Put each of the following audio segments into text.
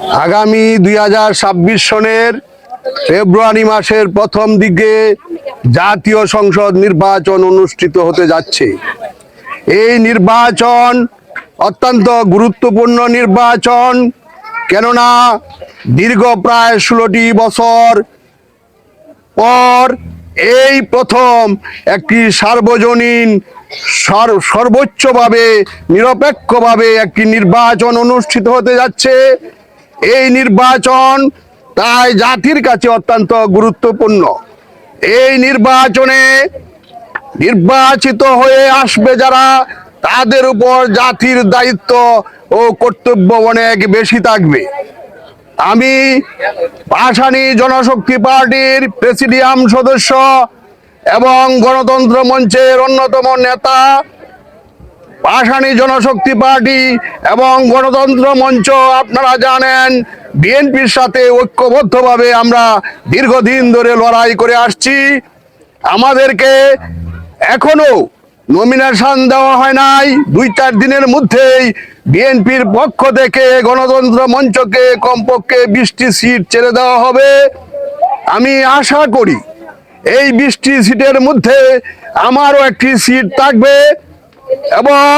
আগামী 2026 সনের ফেব্রুয়ারি মাসের প্রথম দিকে জাতীয় সংসদ নির্বাচন অনুষ্ঠিত হতে যাচ্ছে। এই নির্বাচন অত্যন্ত গুরুত্বপূর্ণ নির্বাচন, কেননা দীর্ঘ প্রায় 16টি বছর পর এই প্রথম একটি সার্বজনীন সর্বোচ্চভাবে নিরপেক্ষভাবে একটি নির্বাচন অনুষ্ঠিত হতে যাচ্ছে। এই নির্বাচন তাই জাতির কাছে অত্যন্ত গুরুত্বপূর্ণ। এই নির্বাচনে নির্বাচিত হয়ে আসবে যারা, তাদের উপর জাতির দায়িত্ব ও কর্তব্য অনেক বেশি থাকবে। আমি পাষাণী জনশক্তি পার্টির প্রেসিডিয়াম সদস্য এবং গণতন্ত্র মঞ্চের অন্যতম নেতা। পাষাণী জনশক্তি পার্টি এবং গণতন্ত্র মঞ্চ, আপনারা জানেন, বিএনপির সাথে ঐক্যবদ্ধভাবে আমরা দীর্ঘদিন ধরে লড়াই করে আসছি। আমাদেরকে এখনো নমিনেশন দেওয়া হয় নাই। 2-4 দিনের মধ্যেই বিএনপির পক্ষ থেকে গণতন্ত্র মঞ্চকে কমপক্ষে 20টি সিট ছেড়ে দেওয়া হবে। আমি আশা করি এই 20টি সিটের মধ্যে আমারও একটি সিট থাকবে এবং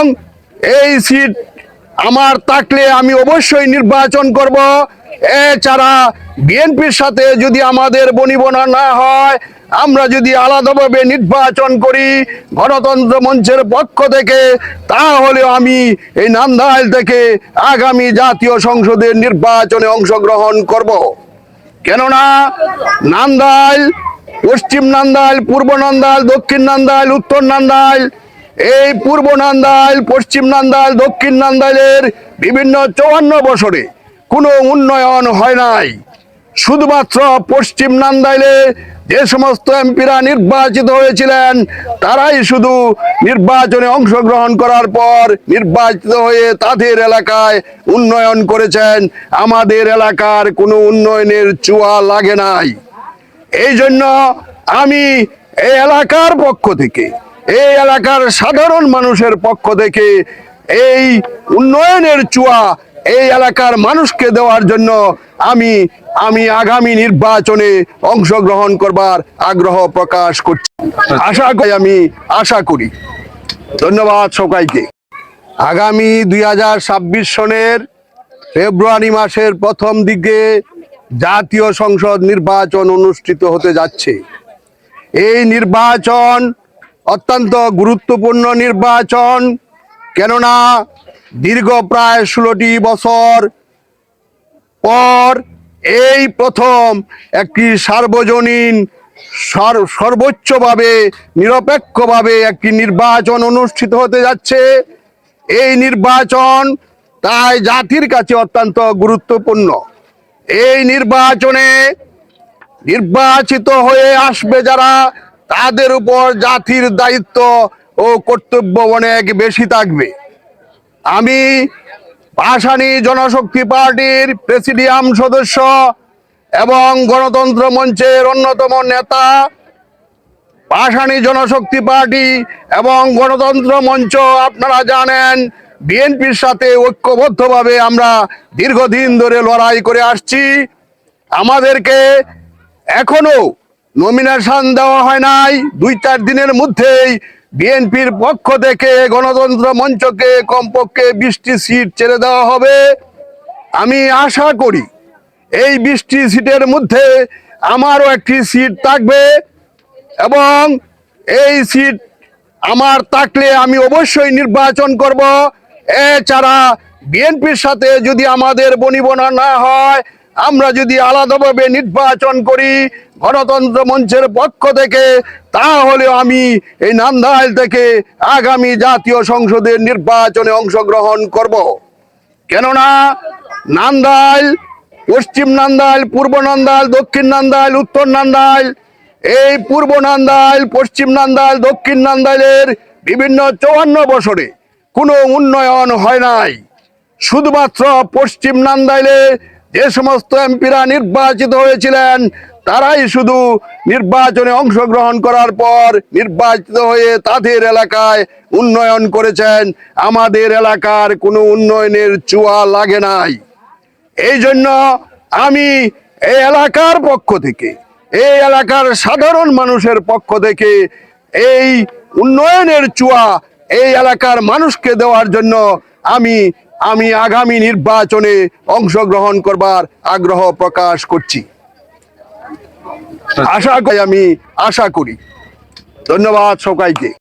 এই সিট আমার থাকলে আমি অবশ্যই নির্বাচন করব। এছাড়া বিএনপির সাথে যদি আমাদের বনিবনা না হয়, আমরা যদি আলাদাভাবে নির্বাচন করি গণতন্ত্র মঞ্চের পক্ষ থেকে, তাহলেও আমি এই নান্দাইল থেকে আগামী জাতীয় সংসদের নির্বাচনে অংশগ্রহণ করব। কেননা নান্দাইল, পশ্চিম নান্দাইল, পূর্ব নান্দাইল, দক্ষিণ নান্দাইল, উত্তর নান্দাইল, এই পূর্ব নান্দাইল, পশ্চিম নান্দাইল, দক্ষিণ নান্দাইলের বিভিন্ন 54 বছরে কোনো উন্নয়ন হয় নাই। শুধুমাত্র পশ্চিম নান্দাইলে যে সমস্ত এমপিরা নির্বাচিত হয়েছিলেন, তারাই শুধু নির্বাচনে অংশগ্রহণ করার পর নির্বাচিত হয়ে তাদের এলাকায় উন্নয়ন করেছেন। আমাদের এলাকার কোনো উন্নয়নের ছোঁয়া লাগে নাই। এই জন্য আমি এই এলাকার পক্ষ থেকে, এই এলাকার সাধারণ মানুষের পক্ষ থেকে এই উন্নয়নের ছোঁয়া এই এলাকার মানুষকে দেওয়ার জন্য আমি আগামী নির্বাচনে অংশগ্রহণ করবার আগ্রহ প্রকাশ করছি। আমি আশা করি। ধন্যবাদ সবাইকে। আগামী 2026 সনের ফেব্রুয়ারি মাসের প্রথম দিকে জাতীয় সংসদ নির্বাচন অনুষ্ঠিত হতে যাচ্ছে। এই নির্বাচন অত্যন্ত গুরুত্বপূর্ণ নির্বাচন, কেননা দীর্ঘ প্রায় 16টি বছর পর এই প্রথম একটি সার্বজনীন সর্বোচ্চভাবে নিরপেক্ষভাবে একটি নির্বাচন অনুষ্ঠিত হতে যাচ্ছে। এই নির্বাচন তাই জাতির কাছে অত্যন্ত গুরুত্বপূর্ণ। এই নির্বাচনে নির্বাচিত হয়ে আসবে যারা, তাদের উপর জাতির দায়িত্ব ও কর্তব্য অনেক বেশি থাকবে। আমি পাষাণী জনশক্তি পার্টির প্রেসিডিয়াম সদস্য এবং গণতন্ত্র মঞ্চের অন্যতম নেতা। পাষাণী জনশক্তি পার্টি এবং গণতন্ত্র মঞ্চ, আপনারা জানেন, বিএনপির সাথে ঐক্যবদ্ধভাবে আমরা দীর্ঘদিন ধরে লড়াই করে আসছি। আমাদেরকে এখনো নমিনেশন দেওয়া হয় নাই। 2-4 দিনের মধ্যেই বিএনপির পক্ষ থেকে গণতন্ত্র মঞ্চকে কমপক্ষে 20টি সিট ছেড়ে দেওয়া হবে। আমি আশা করি এই 20টি সিটের মধ্যে আমারও একটি সিট থাকবে এবং এই সিট আমার থাকলে আমি অবশ্যই নির্বাচন করব। এছাড়া বিএনপির সাথে যদি আমাদের বনিবনা না হয়, আমরা যদি আলাদাভাবে নির্বাচন করি গণতন্ত্র মঞ্চের পক্ষ থেকে, তাহলেও আমি এই নান্দাইল থেকে আগামী জাতীয় সংসদের নির্বাচনে অংশগ্রহণ করব। কেননা নান্দাইল, পশ্চিম নান্দাইল, পূর্ব নান্দাইল, দক্ষিণ নান্দাইল, উত্তর নান্দাইল, এই পূর্ব নান্দাইল, পশ্চিম নান্দাইল, দক্ষিণ নান্দাইলের বিভিন্ন 54 বছরে কোনো উন্নয়ন হয় নাই। শুধুমাত্র পশ্চিম নান্দাইলে যে সমস্ত এমপিরা নির্বাচিত হয়েছিলেন, তারাই শুধু নির্বাচনে অংশগ্রহণ করার পর নির্বাচিত হয়ে তাদের এলাকায় উন্নয়ন করেছেন। আমাদের এলাকার কোনো উন্নয়নের ছোঁয়া লাগে নাই। এই জন্য আমি এই এলাকার পক্ষ থেকে, এই এলাকার সাধারণ মানুষের পক্ষ থেকে এই উন্নয়নের ছোঁয়া এই এলাকার মানুষকে দেওয়ার জন্য আমি আগামী নির্বাচনে অংশগ্রহণ করবার আগ্রহ প্রকাশ করছি। আমি আশা করি। ধন্যবাদ সবাইকে।